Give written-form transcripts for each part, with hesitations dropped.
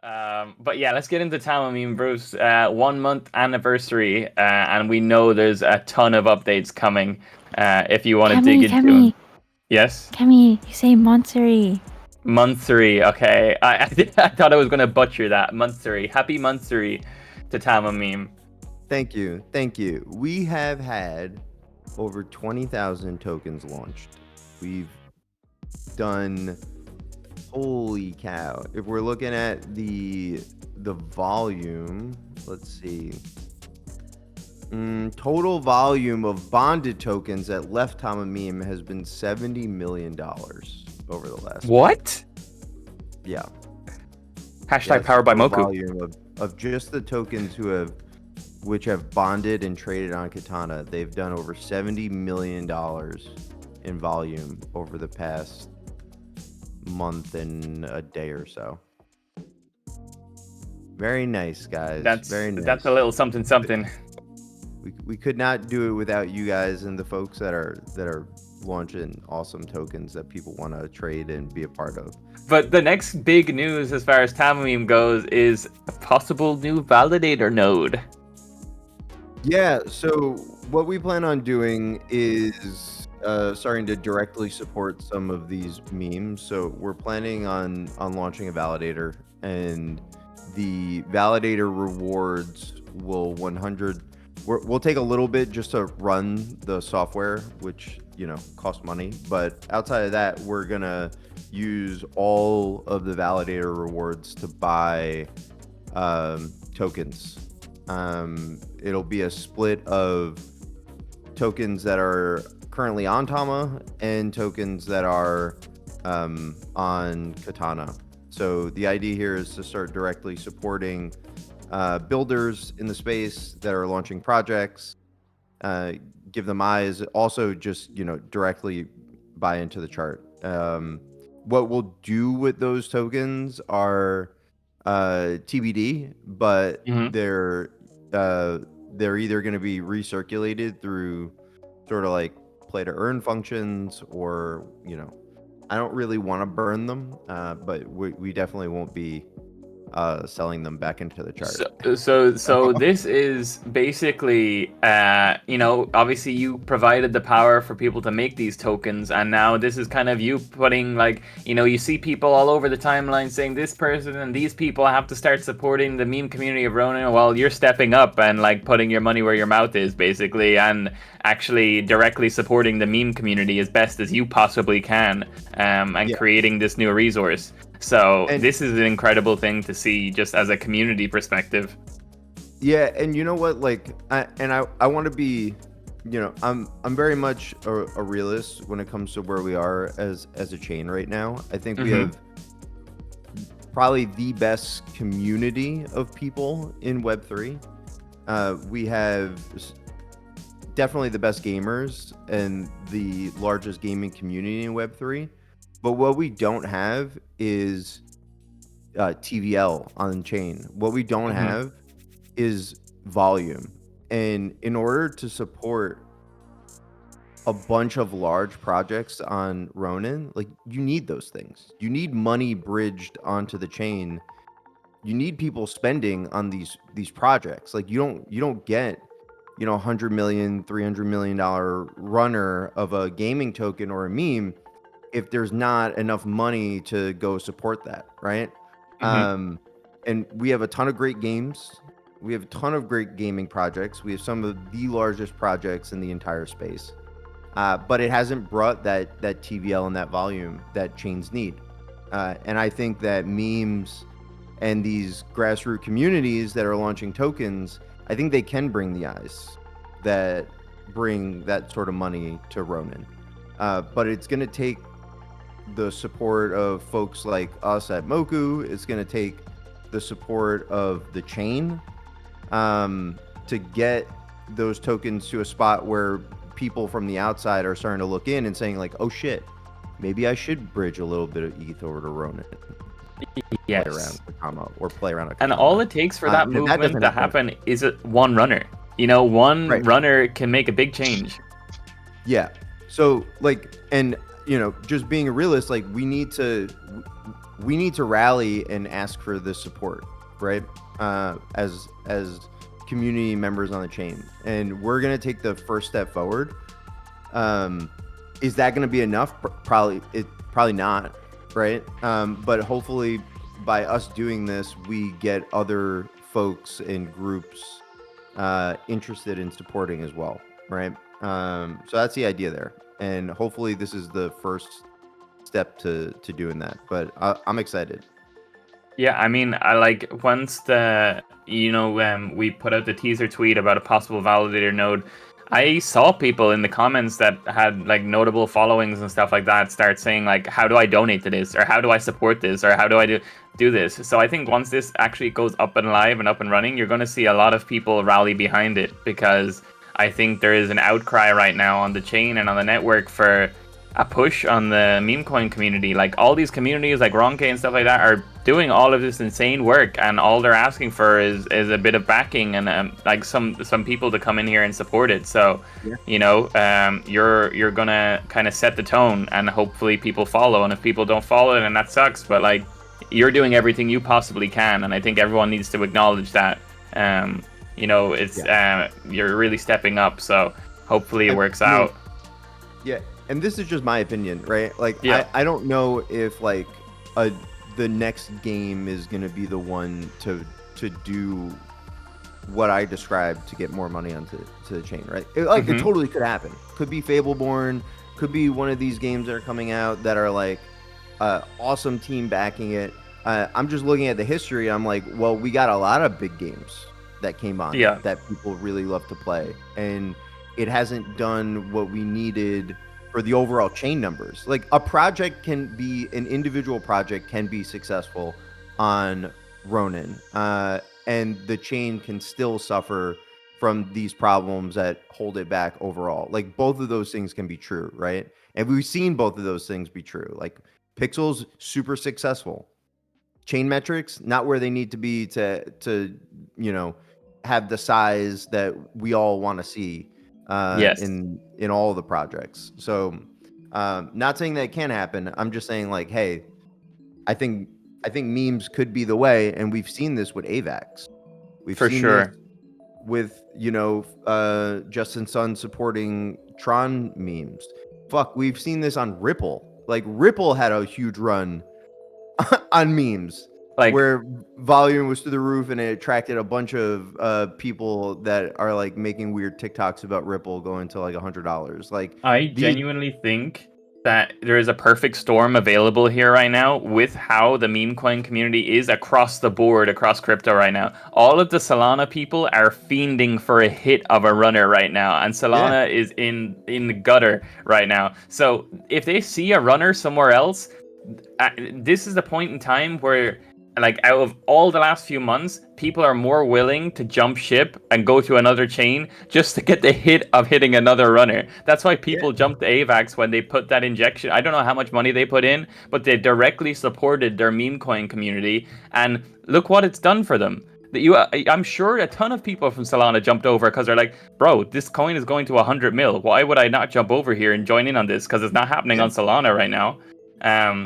But yeah, let's get into Tama Meme, Bruce. 1 month anniversary, and we know there's a ton of updates coming. If you want to dig into them, Cammyyy, yes. Cammyyy, you say Monthsary. Monthsary, okay. I thought I was gonna butcher that. Monthsary, happy Monthsary to Tama Meme. Thank you. Thank you. We have had over 20,000 tokens launched. We've done, holy cow. If we're looking at the volume, let's see. Total volume of bonded tokens that left Tama Meme has been $70 million over the last. What? Yeah. Hashtag powered by Moku. Volume of just the tokens which have bonded and traded on Katana. They've done over $70 million in volume over the past month and a day or so. Very nice, guys. Very nice. That's a little something something. We could not do it without you guys and the folks that are launching awesome tokens that people want to trade and be a part of. But the next big news as far as Tama Meme goes is a possible new validator node. Yeah, so what we plan on doing is starting to directly support some of these memes. So we're planning on launching a validator, and the validator rewards will 100. We'll take a little bit just to run the software, which costs money. But outside of that, we're gonna use all of the validator rewards to buy tokens. It'll be a split of tokens that are currently on Tama and tokens that are on Katana. So the idea here is to start directly supporting builders in the space that are launching projects, give them eyes, also just directly buy into the chart. What we'll do with those tokens are TBD, but they're either going to be recirculated through sort of like play to earn functions, or I don't really want to burn them, but we definitely won't be selling them back into the chart. So this is basically, obviously you provided the power for people to make these tokens, and now this is kind of you putting, like, you see people all over the timeline saying this person and these people have to start supporting the meme community of Ronin. Well, you're stepping up and like putting your money where your mouth is, basically, and actually directly supporting the meme community as best as you possibly can, and creating this new resource. So this is an incredible thing to see, just as a community perspective. Yeah, and you know what? Like, I want to be, I'm very much a realist when it comes to where we are as a chain right now. I think we have probably the best community of people in Web3. We have definitely the best gamers and the largest gaming community in Web3. But what we don't have is TVL on chain. What we don't have is volume. And in order to support a bunch of large projects on Ronin, like, you need those things. You need money bridged onto the chain. You need people spending on these projects. Like, you don't get $100 million, $300 million runner of a gaming token or a meme if there's not enough money to go support that, right? And we have a ton of great games. We have a ton of great gaming projects. We have some of the largest projects in the entire space. But it hasn't brought that TVL and that volume that chains need. And I think that memes and these grassroots communities that are launching tokens, I think they can bring the eyes that bring that sort of money to Ronin. But it's going to take the support of folks like us at Moku. It's going to take the support of the chain to get those tokens to a spot where people from the outside are starting to look in and saying, like, oh shit, maybe I should bridge a little bit of ETH over to Ronin. Yes. Play around with Tama, or play around. And all it takes for that movement to happen is one runner. One runner can make a big change. Yeah. So, like, and just being a realist, like, we need to we need to rally and ask for the support, right? As community members on the chain, and we're gonna take the first step forward. Is that gonna be enough? Probably not, right? But hopefully, by us doing this, we get other folks and groups interested in supporting as well, right? So that's the idea there, and hopefully, this is the first step to doing that. But I'm excited. Yeah, I mean, I like once we put out the teaser tweet about a possible validator node, I saw people in the comments that had like notable followings and stuff like that start saying like, how do I donate to this, or how do I support this, or how do I do this? So I think once this actually goes up and live and up and running, you're going to see a lot of people rally behind it, because I think there is an outcry right now on the chain and on the network for a push on the meme coin community. Like all these communities like Ronke and stuff like that are doing all of this insane work, and all they're asking for is a bit of backing and like some people to come in here and support it. So you're gonna kind of set the tone, and hopefully people follow, and if people don't follow, then that sucks, but like you're doing everything you possibly can, and I think everyone needs to acknowledge that. You're really stepping up, so hopefully it works out. Yeah, and this is just my opinion, right? Like, I don't know if like the next game is gonna be the one to do what I described to get more money onto the chain, right? It totally could happen. Could be Fableborn, could be one of these games that are coming out that are like awesome team backing it. I'm just looking at the history. I'm like, well, we got a lot of big games that came on that people really love to play, and it hasn't done what we needed for the overall chain numbers. Like an individual project can be successful on Ronin, and the chain can still suffer from these problems that hold it back overall. Like both of those things can be true, right? And we've seen both of those things be true. Like Pixel's super successful. Chain metrics, not where they need to be to have the size that we all want to see in all of the projects. So not saying that it can't happen. I'm just saying like, hey, I think memes could be the way, and we've seen this with AVAX. We've seen this with Justin Sun supporting Tron memes. Fuck, we've seen this on Ripple. Like Ripple had a huge run on memes, like where volume was through the roof, and it attracted a bunch of people that are like making weird TikToks about Ripple going to like $100. Like I genuinely think that there is a perfect storm available here right now with how the meme coin community is across the board, across crypto right now. All of the Solana people are fiending for a hit of a runner right now, and Solana is in the gutter right now. So if they see a runner somewhere else, this is the point in time where, like, out of all the last few months, people are more willing to jump ship and go to another chain just to get the hit of hitting another runner. That's why people jumped to AVAX when they put that injection. I don't know how much money they put in, but they directly supported their meme coin community, and look what it's done for them. I'm sure a ton of people from Solana jumped over because they're like, bro, this coin is going to 100 mil. Why would I not jump over here and join in on this? Because it's not happening on Solana right now. I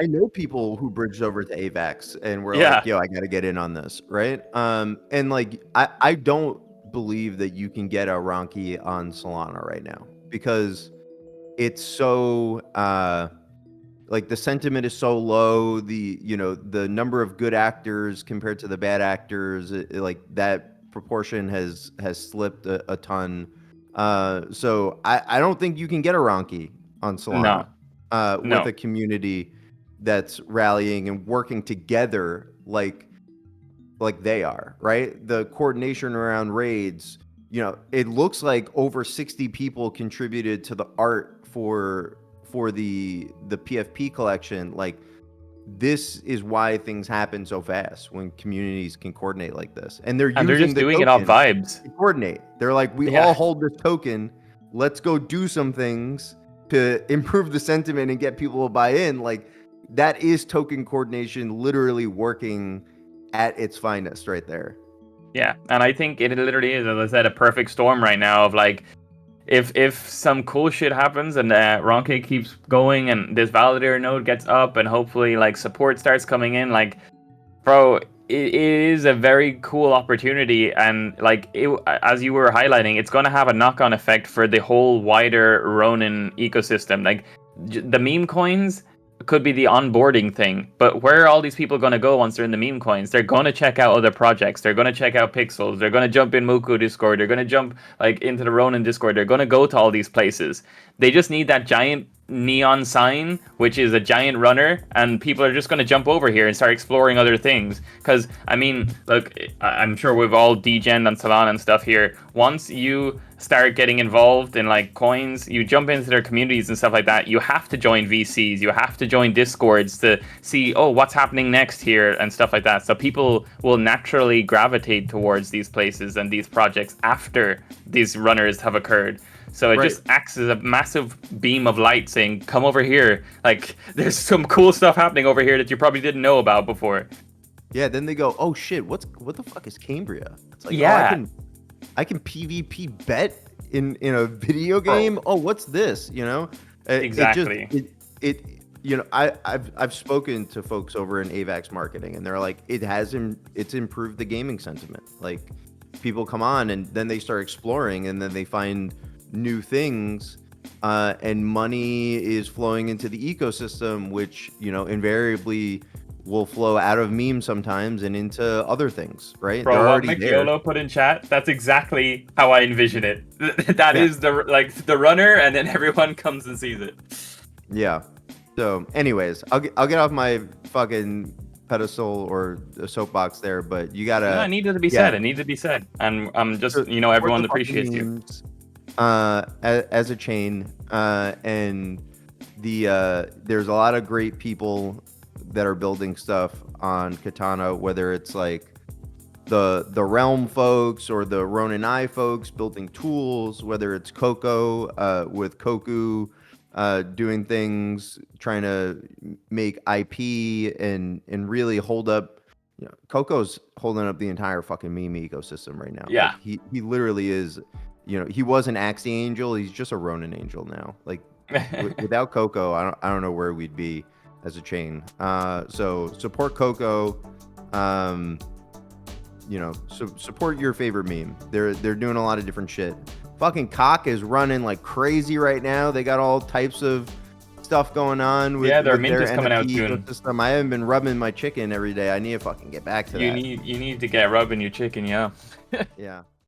know people who bridged over to AVAX and were like, yo, I got to get in on this, right? And like, I don't believe that you can get a Ronki on Solana right now, because it's so like the sentiment is so low. The number of good actors compared to the bad actors, like that proportion has slipped a ton. So I don't think you can get a Ronki on Solana. With a community that's rallying and working together like they are, right? The coordination around raids, it looks like over 60 people contributed to the art for the PFP collection. Like, this is why things happen so fast when communities can coordinate like this, and they're just doing it off vibes to coordinate. They're like, we all hold this token, let's go do some things to improve the sentiment and get people to buy in. Like, that is token coordination literally working at its finest right there. Yeah, and I think it literally is, as I said, a perfect storm right now of like, if some cool shit happens and Ronke keeps going and this validator node gets up and hopefully like support starts coming in, like, bro, it is a very cool opportunity, and like as you were highlighting, it's going to have a knock-on effect for the whole wider Ronin ecosystem. Like the meme coins could be the onboarding thing, but where are all these people going to go once they're in the meme coins? They're going to check out other projects. They're going to check out Pixels. They're going to jump in Moku Discord. They're going to jump like into the Ronin Discord. They're going to go to all these places. They just need that giant neon sign, which is a giant runner, and people are just going to jump over here and start exploring other things. Because I mean, look, I'm sure we've all degened on Solana and stuff here. Once you start getting involved in like coins, you jump into their communities and stuff like that, you have to join VCs, you have to join Discords to see, oh, what's happening next here and stuff like that. So people will naturally gravitate towards these places and these projects after these runners have occurred. So it just acts as a massive beam of light saying, come over here. Like, there's some cool stuff happening over here that you probably didn't know about before. Yeah, then they go, oh shit, what the fuck is Cambria? It's like, yeah. Oh, I can PvP bet in a video game. Oh, what's this? You know, exactly. You know, I've spoken to folks over in AVAX marketing, and they're like, it's improved the gaming sentiment. Like, people come on and then they start exploring, and then they find new things, and money is flowing into the ecosystem, which, you know, invariably will flow out of memes sometimes and into other things, right? Bro, what Mikiolo put in chat, that's exactly how I envision it. That is the runner, and then everyone comes and sees it. Yeah. So anyways, I'll get off my fucking pedestal or soapbox there, but you gotta... No, it needed to be said. It needed to be said. And I'm just, you know, everyone appreciates you. As a chain, and there's a lot of great people that are building stuff on Katana, whether it's like the Realm folks or the Ronin Eye folks building tools, whether it's Coco with Koku doing things, trying to make IP and really hold up. You know, Coco's holding up the entire fucking meme ecosystem right now. Yeah, like, he literally is. You know, he was an Axie Angel. He's just a Ronin Angel now. Like without Coco, I don't know where we'd be as a chain. So support Coco. You know, support your favorite meme. They're doing a lot of different shit. Fucking Cock is running like crazy right now. They got all types of stuff going on with, their with mint their is coming out NFT soon. ecosystem. I haven't been rubbing my chicken every day. I need to fucking get back to that. You need to get rubbing your chicken, yeah. Yeah.